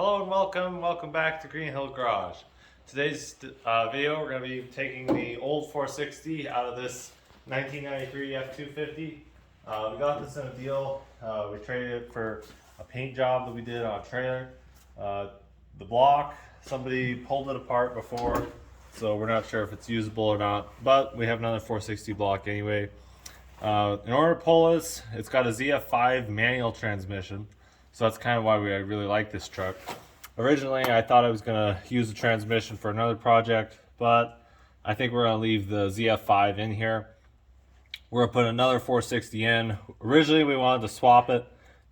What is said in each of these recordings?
Hello and welcome back to Green Hill Garage. Today's video, we're going to be taking the old 460 out of this 1993 F250. We got this in a deal. We traded it for a paint job that we did on a trailer. The block, somebody pulled it apart before, so we're not sure if it's usable or not, but we have another 460 block anyway. In order to pull this, it's got a ZF5 manual transmission. So that's kind of why I really like this truck. Originally, I thought I was going to use the transmission for another project, but I think we're going to leave the ZF5 in here. We're going to put another 460 in. Originally, we wanted to swap it,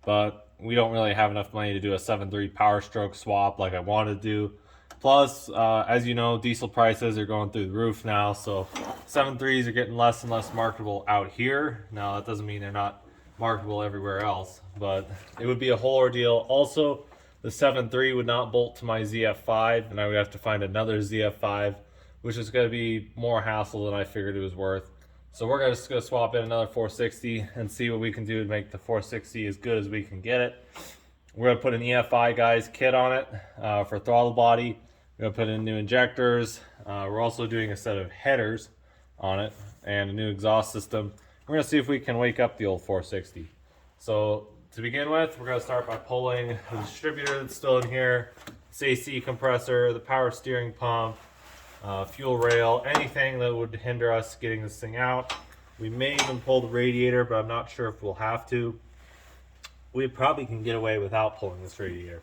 but we don't really have enough money to do a 7.3 powerstroke swap like I wanted to do. Plus, as you know, diesel prices are going through the roof now, so 7.3s are getting less and less marketable out here. Now, that doesn't mean they're not marketable everywhere else, but it would be a whole ordeal. Also, the 7.3 would not bolt to my ZF5, and I would have to find another ZF5, which is going to be more hassle than I figured it was worth. So we're just going to swap in another 460 and see what we can do to make the 460 as good as we can get it. We're going to put an EFI guys kit on it for throttle body. We're going to put in new injectors. We're also doing a set of headers on it and a new exhaust system. We're going to see if we can wake up the old 460. So to begin with, we're going to start by pulling the distributor that's still in here, this AC compressor, the power steering pump, fuel rail, anything that would hinder us getting this thing out. We may even pull the radiator, but I'm not sure if we'll have to. We probably can get away without pulling this radiator.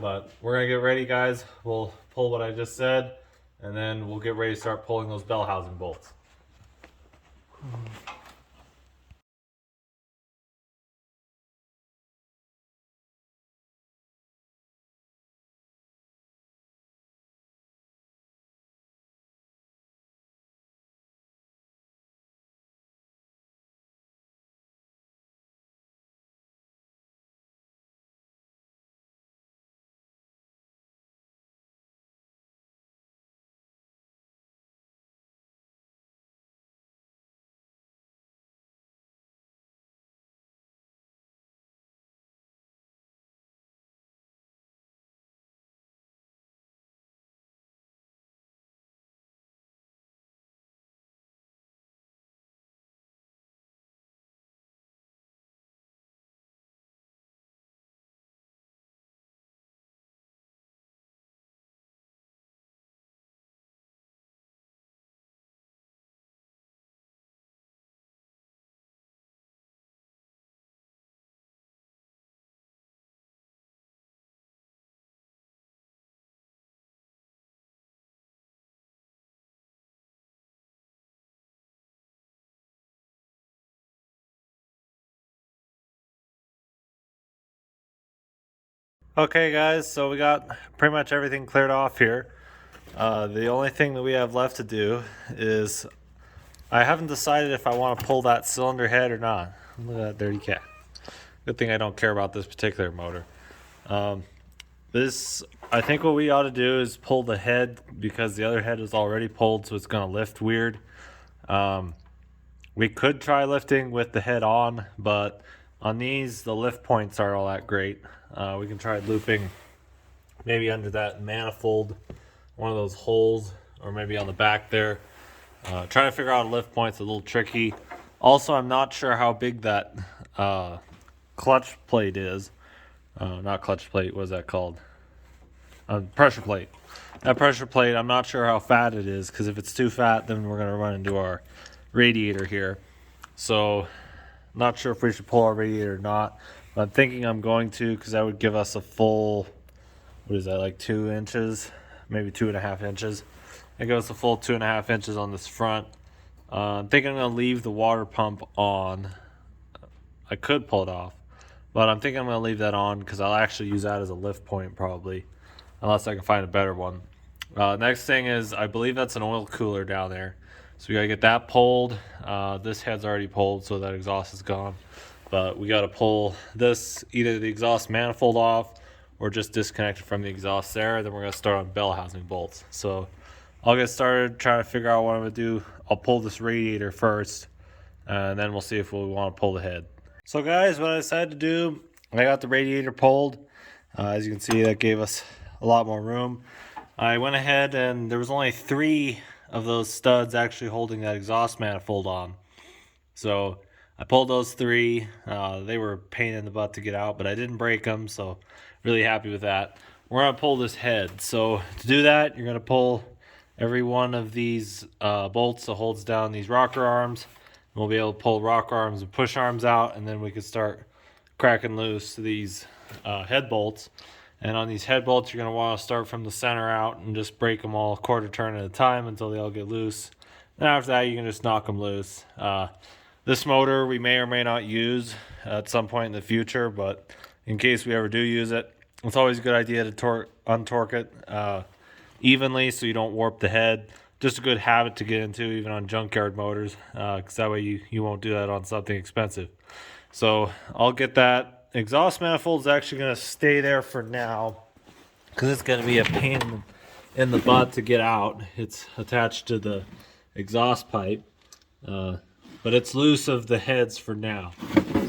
But we're going to get ready, guys. We'll pull what I just said, and then we'll get ready to start pulling those bell housing bolts. Okay guys, so we got pretty much everything cleared off here. The only thing that we have left to do is I haven't decided if I want to pull that cylinder head or not. Look at that dirty cat. Good thing I don't care about this particular motor. I think what we ought to do is pull the head because the other head is already pulled, so it's going to lift weird. We could try lifting with the head on, but on these, the lift points aren't all that great. We can try looping maybe under that manifold, one of those holes, or maybe on the back there. Trying to figure out a lift point's a little tricky. Also, I'm not sure how big that clutch plate is. Not clutch plate, what is that called? Pressure plate. That pressure plate, I'm not sure how fat it is, because if it's too fat, then we're going to run into our radiator here. So, not sure if we should pull our radiator or not. But I'm thinking I'm going to, because that would give us a full, what is that, like 2 inches? Maybe 2.5 inches. It gives us a full 2.5 inches on this front. I'm thinking I'm going to leave the water pump on. I could pull it off, but I'm thinking I'm going to leave that on because I'll actually use that as a lift point probably, unless I can find a better one. Next thing is, I believe that's an oil cooler down there. So we got to get that pulled. This head's already pulled, so that exhaust is gone. But we got to pull this, either the exhaust manifold off or just disconnect it from the exhaust there. Then we're going to start on bell housing bolts. So I'll get started trying to figure out what I'm going to do. I'll pull this radiator first, and then we'll see if we want to pull the head. So guys, what I decided to do, I got the radiator pulled. As you can see, that gave us a lot more room. I went ahead and there was only 3 of those studs actually holding that exhaust manifold on. So I pulled those 3. They were a pain in the butt to get out, but I didn't break them, so really happy with that. We're going to pull this head. So to do that, you're going to pull every one of these bolts that holds down these rocker arms. And we'll be able to pull rocker arms and push arms out, and then we can start cracking loose these head bolts. And on these head bolts, you're going to want to start from the center out and just break them all a quarter turn at a time until they all get loose. And after that, you can just knock them loose. This motor we may or may not use at some point in the future, but in case we ever do use it, it's always a good idea to untorque it evenly so you don't warp the head. Just a good habit to get into even on junkyard motors, because that way you won't do that on something expensive. So I'll get that. Exhaust manifold is actually going to stay there for now because it's going to be a pain in the butt to get out. It's attached to the exhaust pipe, but it's loose of the heads for now.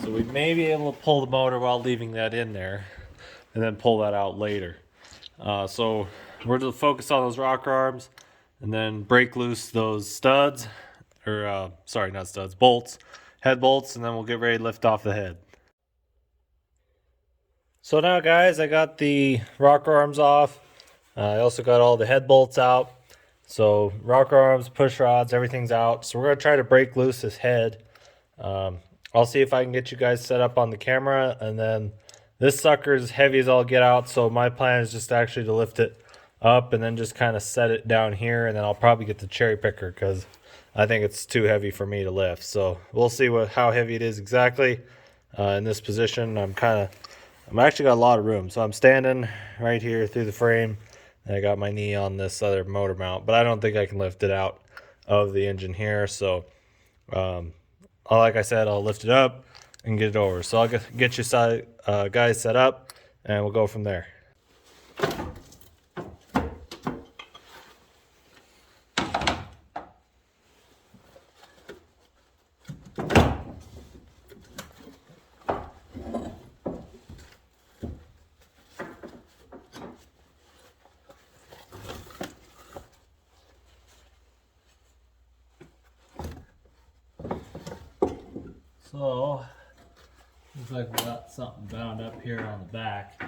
So we may be able to pull the motor while leaving that in there and then pull that out later. So we're to focus on those rocker arms and then break loose those studs, or sorry, not studs, bolts, head bolts, and then we'll get ready to lift off the head. So now guys, I got the rocker arms off. I also got all the head bolts out. So rocker arms, push rods, everything's out. So we're going to try to break loose this head. I'll see if I can get you guys set up on the camera, and then this sucker is heavy as all get out, so my plan is just actually to lift it up and then just kind of set it down here, and then I'll probably get the cherry picker because I think it's too heavy for me to lift. So we'll see how heavy it is exactly in this position. I'm actually got a lot of room, so I'm standing right here through the frame, and I got my knee on this other motor mount, but I don't think I can lift it out of the engine here. So like I said, I'll lift it up and get it over. So I'll get you guys set up, and we'll go from there. So, looks like we got something bound up here on the back.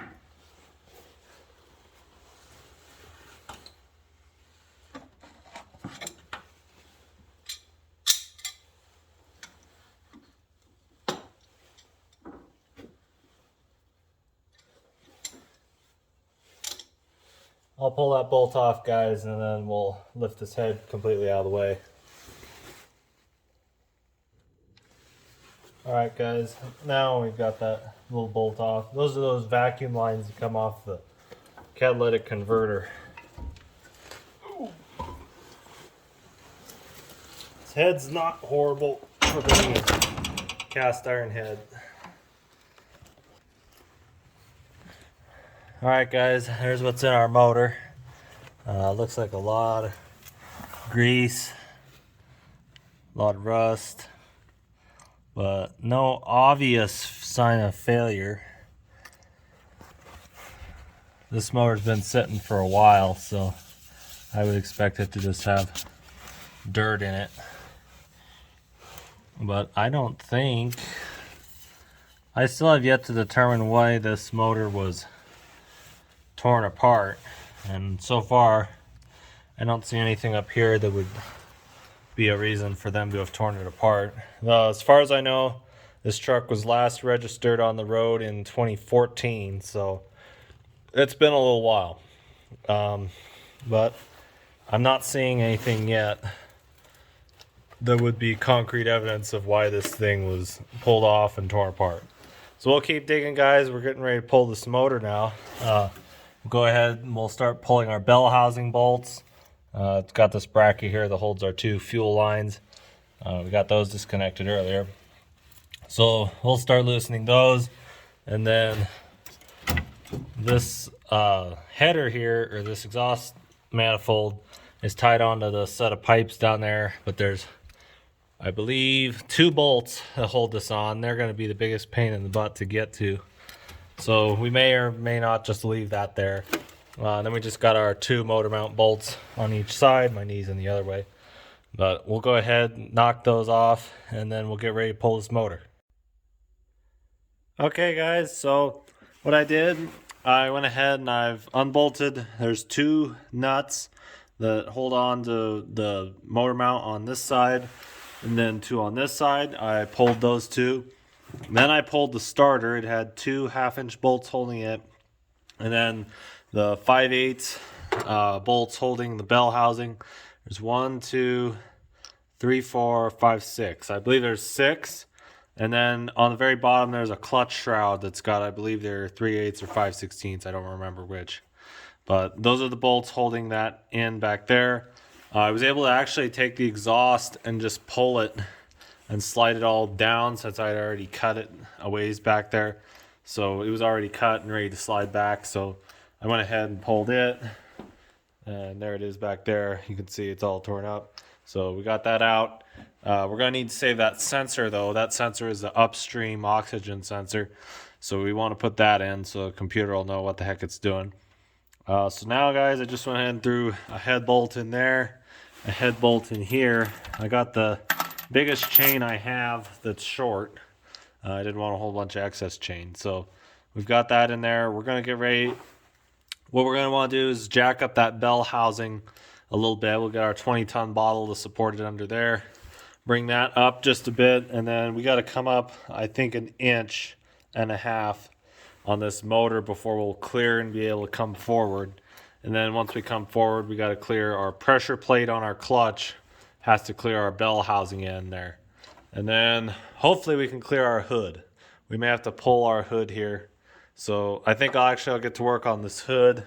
I'll pull that bolt off, guys, and then we'll lift this head completely out of the way. Alright guys, now we've got that little bolt off. Those are those vacuum lines that come off the catalytic converter. This head's not horrible for being a cast iron head. Alright guys, here's what's in our motor. Looks like a lot of grease, a lot of rust, but no obvious sign of failure. This motor's been sitting for a while, so I would expect it to just have dirt in it. But I still have yet to determine why this motor was torn apart, and so far I don't see anything up here that would be a reason for them to have torn it apart. As far as I know, this truck was last registered on the road in 2014, so it's been a little while. But I'm not seeing anything yet that would be concrete evidence of why this thing was pulled off and torn apart. So we'll keep digging, guys. We're getting ready to pull this motor now. Go ahead and we'll start pulling our bell housing bolts. It's got this bracket here that holds our 2 fuel lines. We got those disconnected earlier. So we'll start loosening those, and then this header here, or this exhaust manifold, is tied onto the set of pipes down there, but there's, I believe, 2 bolts that hold this on. They're going to be the biggest pain in the butt to get to. So we may or may not just leave that there. Then we just got our 2 motor mount bolts on each side. My knee's in the other way. But we'll go ahead and knock those off, and then we'll get ready to pull this motor. Okay guys, so what I did, I went ahead and I've unbolted. There's 2 nuts that hold on to the motor mount on this side, and then 2 on this side. I pulled those 2. Then I pulled the starter. It had 2 half-inch bolts holding it, and then the 5/8 bolts holding the bell housing. There's 1, 2, 3, 4, 5, 6. I believe there's 6. And then on the very bottom, there's a clutch shroud that's got, I believe they're 3/8 or 5/16. I don't remember which. But those are the bolts holding that in back there. I was able to actually take the exhaust and just pull it and slide it all down, since I'd already cut it a ways back there. So it was already cut and ready to slide back. So I went ahead and pulled it. And there it is back there. You can see it's all torn up. So we got that out. We're going to need to save that sensor though. That sensor is the upstream oxygen sensor. So we want to put that in so the computer will know what the heck it's doing. So now guys, I just went ahead and threw a head bolt in there, a head bolt in here. I got the biggest chain I have that's short. I didn't want a whole bunch of excess chain. So we've got that in there. We're going to get ready. What we're going to want to do is jack up that bell housing a little bit. We'll get our 20-ton bottle to support it under there. Bring that up just a bit, and then we got to come up, I think, 1.5 inches on this motor before we'll clear and be able to come forward. And then once we come forward, we got to clear our pressure plate on our clutch. Has to clear our bell housing in there. And then hopefully we can clear our hood. We may have to pull our hood here. So I think I'll get to work on this hood.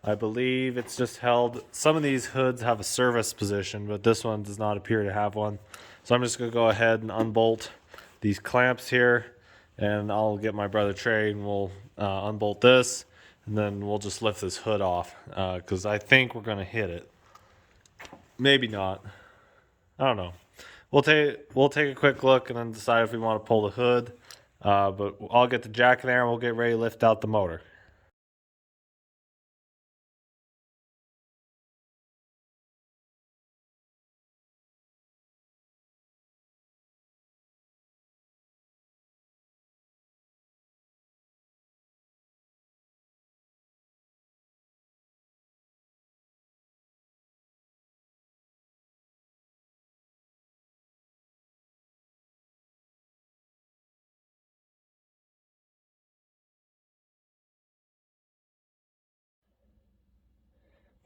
I believe it's just held. Some of these hoods have a service position, but this one does not appear to have one. So I'm just going to go ahead and unbolt these clamps here, and I'll get my brother Trey and we'll unbolt this, and then we'll just lift this hood off because I think we're going to hit it. Maybe not. I don't know. We'll take a quick look and then decide if we want to pull the hood. But I'll get the jack in there and we'll get ready to lift out the motor.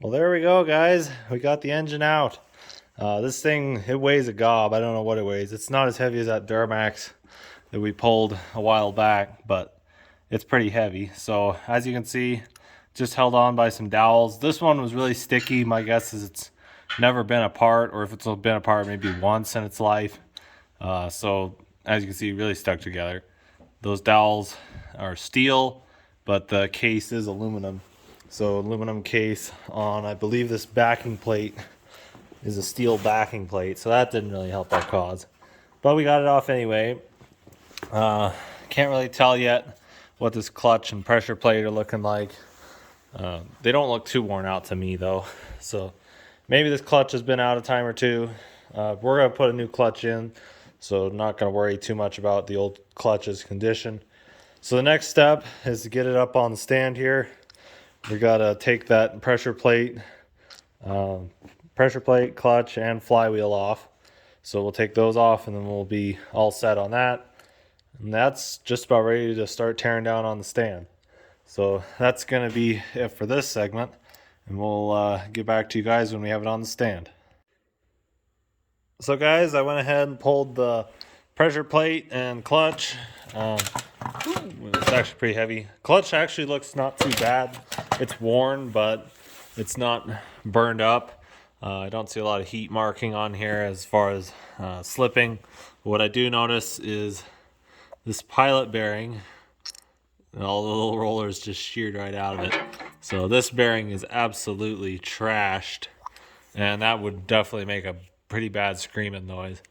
Well, there we go, guys. We got the engine out. This thing, it weighs a gob. I don't know what it weighs. It's not as heavy as that Duramax that we pulled a while back, but it's pretty heavy. So as you can see, just held on by some dowels. This one was really sticky. My guess is it's never been apart, or if it's been apart maybe once in its life. So as you can see, really stuck together. Those dowels are steel, but the case is aluminum. So aluminum case on, I believe this backing plate is a steel backing plate. So that didn't really help our cause. But we got it off anyway. Can't really tell yet what this clutch and pressure plate are looking like. They don't look too worn out to me though. So maybe this clutch has been out a time or two. We're going to put a new clutch in. So not going to worry too much about the old clutch's condition. So the next step is to get it up on the stand here. We got to take that pressure plate, clutch, and flywheel off. So we'll take those off and then we'll be all set on that. And that's just about ready to start tearing down on the stand. So that's going to be it for this segment. And we'll get back to you guys when we have it on the stand. So guys, I went ahead and pulled the pressure plate and clutch. It's actually pretty heavy. Clutch actually looks not too bad. It's worn, but it's not burned up. I don't see a lot of heat marking on here as far as slipping. What I do notice is this pilot bearing, all the little rollers just sheared right out of it. So this bearing is absolutely trashed, and that would definitely make a pretty bad screaming noise.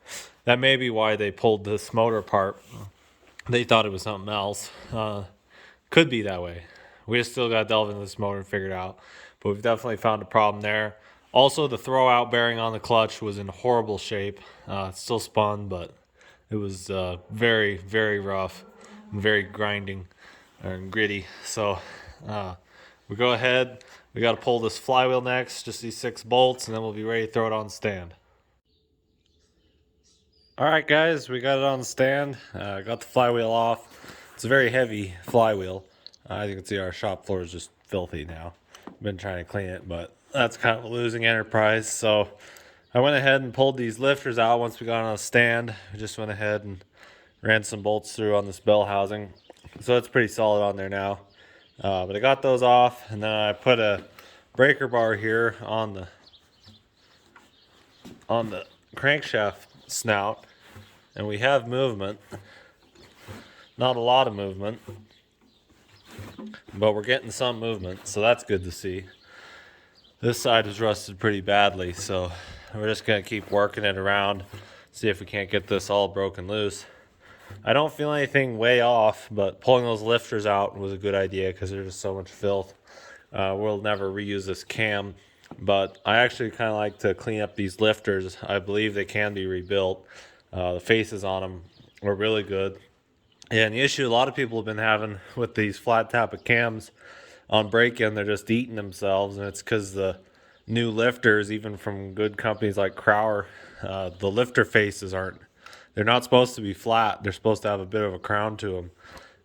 That may be why they pulled this motor apart. They thought it was something else, could be that way. We just still got to delve into this motor and figure it out. But we've definitely found a problem there. Also, the throwout bearing on the clutch was in horrible shape. It still spun, but it was very, very rough and very grinding and gritty. So we go ahead. We got to pull this flywheel next, just these 6 bolts, and then we'll be ready to throw it on the stand. All right, guys, we got it on the stand. Got the flywheel off. It's a very heavy flywheel. As you can see, our shop floor is just filthy now. Been trying to clean it, but that's kind of a losing enterprise. So I went ahead and pulled these lifters out once we got on the stand. We just went ahead and ran some bolts through on this bell housing. So it's pretty solid on there now. But I got those off, and then I put a breaker bar here on the crankshaft snout, and we have movement. Not a lot of movement, but we're getting some movement, so that's good to see. This side was rusted pretty badly, so we're just gonna keep working it around, see if we can't get this all broken loose. I don't feel anything way off, but pulling those lifters out was a good idea because there's just so much filth. We'll never reuse this cam, but I actually kind of like to clean up these lifters. I believe they can be rebuilt. The faces on them are really good. And the issue a lot of people have been having with these flat tappet cams on break-in, they're just eating themselves, and it's because the new lifters, even from good companies like Crower, the lifter faces they're not supposed to be flat. They're supposed to have a bit of a crown to them.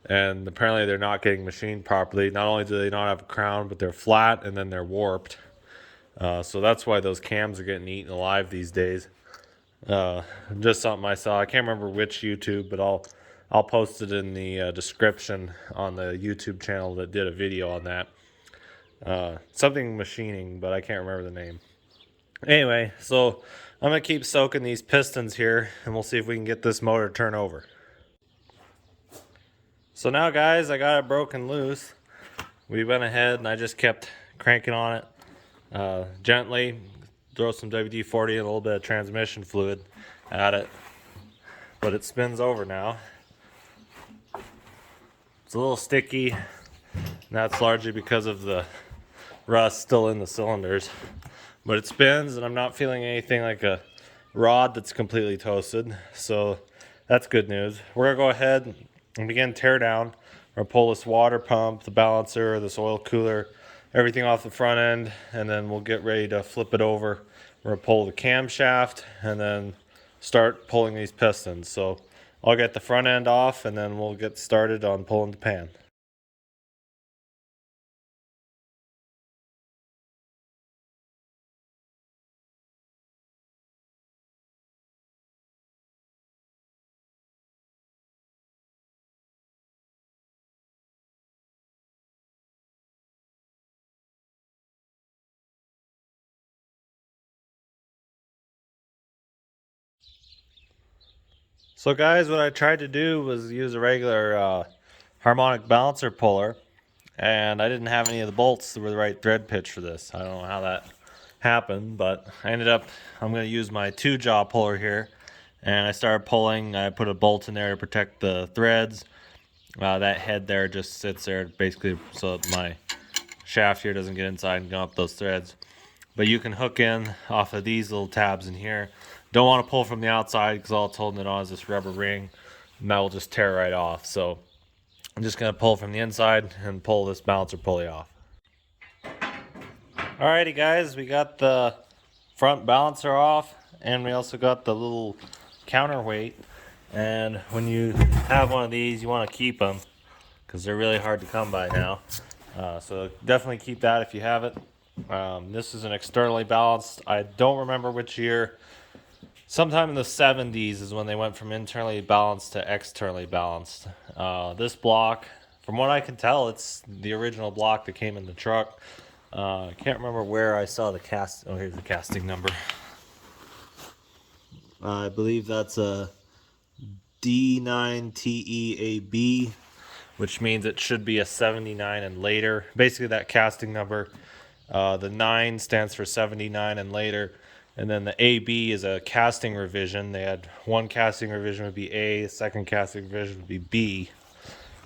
And apparently they're not getting machined properly. Not only do they not have a crown, but they're flat and then they're warped. So that's why those cams are getting eaten alive these days. Just something I saw. I can't remember which YouTube, but I'll post it in the description on the YouTube channel that did a video on that. Something machining, but I can't remember the name. Anyway, so I'm going to keep soaking these pistons here, and we'll see if we can get this motor to turn over. So now, guys, I got it broken loose. We went ahead and I just kept cranking on it gently. Throw some WD-40 and a little bit of transmission fluid at it. But it spins over now. It's a little sticky. And that's largely because of the rust still in the cylinders. But it spins, and I'm not feeling anything like a rod that's completely toasted. So that's good news. We're going to go ahead and begin teardown. We're going to pull this water pump, the balancer, this oil cooler, everything off the front end, and then we'll get ready to flip it over. We're going to pull the camshaft and then start pulling these pistons. So I'll get the front end off, and then we'll get started on pulling the pan. So guys, what I tried to do was use a regular harmonic balancer puller, and I didn't have any of the bolts that were the right thread pitch for this. I don't know how that happened, but I'm going to use my 2-jaw puller here, and I started pulling. I put a bolt in there to protect the threads. That head there just sits there basically so that my shaft here doesn't get inside and gum up those threads. But you can hook in off of these little tabs in here. Don't want to pull from the outside because all it's holding it on is this rubber ring, and that will just tear right off. So I'm just going to pull from the inside and pull this balancer pulley off. Alrighty guys, we got the front balancer off, and we also got the little counterweight. And when you have one of these, you want to keep them because they're really hard to come by now. So definitely keep that if you have it. This is an externally balanced. I don't remember which year. Sometime in the 70s is when they went from internally balanced to externally balanced. This block, from what I can tell, it's the original block that came in the truck. I can't remember where I saw the cast. Oh, here's the casting number. I believe that's a D9TEAB, which means it should be a 79 and later. Basically, that casting number, the 9 stands for 79 and later. And then the AB is a casting revision. They had one casting revision would be A, the second casting revision would be B.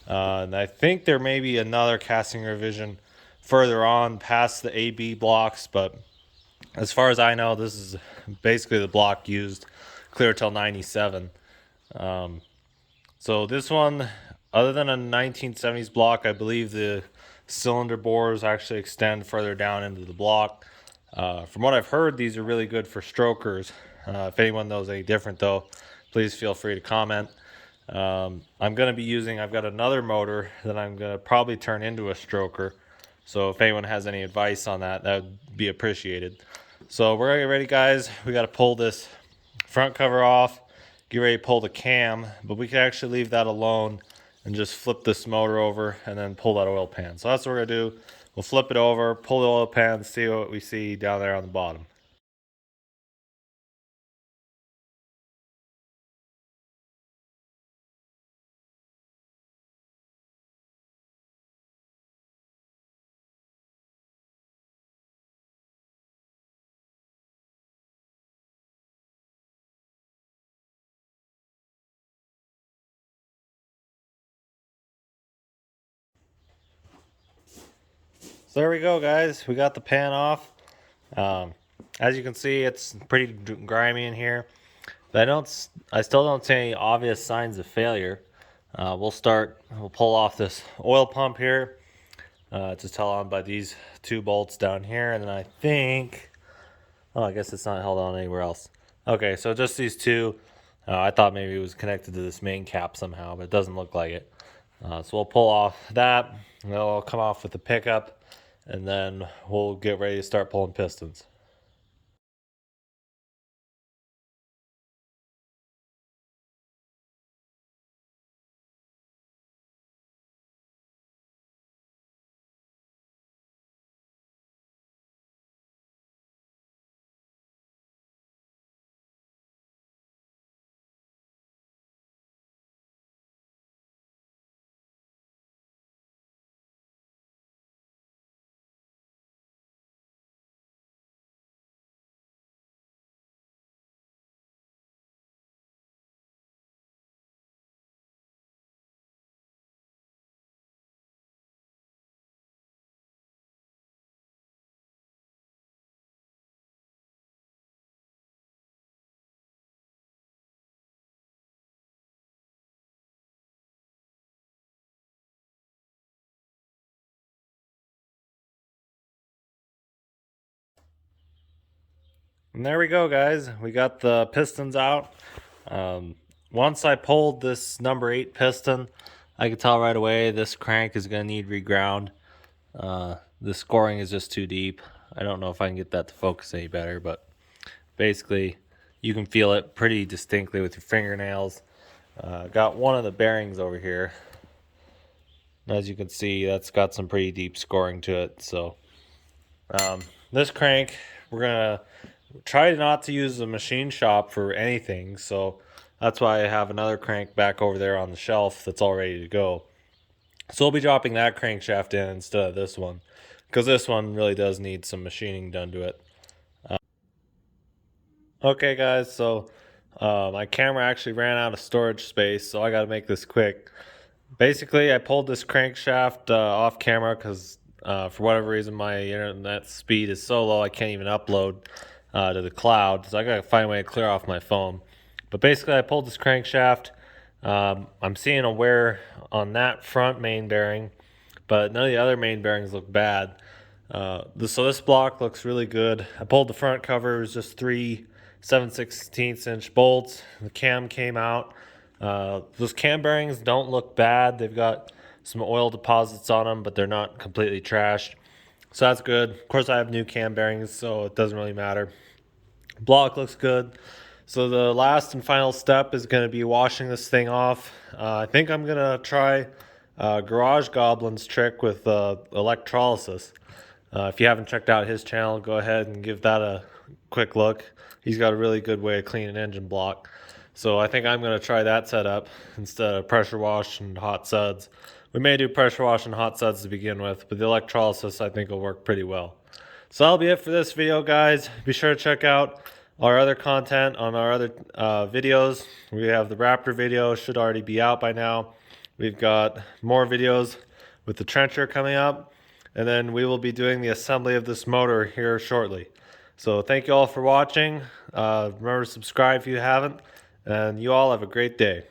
And I think there may be another casting revision further on past the AB blocks, but as far as I know, this is basically the block used clear till 97. So this one, other than a 1970s block, I believe the cylinder bores actually extend further down into the block. From what I've heard, these are really good for strokers. If anyone knows any different, though, please feel free to comment. I'm going to be using, I've got another motor that I'm going to probably turn into a stroker. So if anyone has any advice on that, that would be appreciated. So we're ready, guys. We got to pull this front cover off, get ready to pull the cam, but we can actually leave that alone and just flip this motor over and then pull that oil pan. So that's what we're going to do. We'll flip it over, pull the oil pan, see what we see down there on the bottom. So there we go, guys. We got the pan off. Um, as you can see, it's pretty grimy in here. But I still don't see any obvious signs of failure. We'll pull off this oil pump here. Just held on by these two bolts down here, and then I think, oh, I guess it's not held on anywhere else. Okay, so just these two. I thought maybe it was connected to this main cap somehow, but it doesn't look like it. So we'll pull off that, and it'll come off with the pickup, and then we'll get ready to start pulling pistons. And there we go, guys. We got the pistons out. Um, Once I pulled this number 8 piston, I could tell right away this crank is going to need reground. The scoring is just too deep. I don't know if I can get that to focus any better, but basically you can feel it pretty distinctly with your fingernails. Got one of the bearings over here. As you can see, that's got some pretty deep scoring to it. So this crank, we're going to try not to use the machine shop for anything. So that's why I have another crank back over there on the shelf that's all ready to go. So we'll be dropping that crankshaft in instead of this one, because this one really does need some machining done to it. Okay, guys, so my camera actually ran out of storage space, so I got to make this quick. Basically, I pulled this crankshaft off camera because for whatever reason my internet speed is so low I can't even upload to the cloud, so I got to find a way to clear off my phone. But basically, I pulled this crankshaft. I'm seeing a wear on that front main bearing, but none of the other main bearings look bad. So this block looks really good. I pulled the front cover. It was just 3 7/16" bolts. The cam came out. Those cam bearings don't look bad. They've got some oil deposits on them, but they're not completely trashed. So that's good. Of course, I have new cam bearings, so it doesn't really matter. Block looks good. So the last and final step is going to be washing this thing off. I think I'm going to try Garage Goblin's trick with electrolysis. If you haven't checked out his channel, go ahead and give that a quick look. He's got a really good way of cleaning engine block. So I think I'm going to try that setup instead of pressure wash and hot suds. We may do pressure wash and hot suds to begin with, but the electrolysis I think will work pretty well. So that'll be it for this video, guys. Be sure to check out our other content on our other videos. We have the Raptor video, should already be out by now. We've got more videos with the trencher coming up, and then we will be doing the assembly of this motor here shortly. So thank you all for watching. Remember to subscribe if you haven't, and you all have a great day.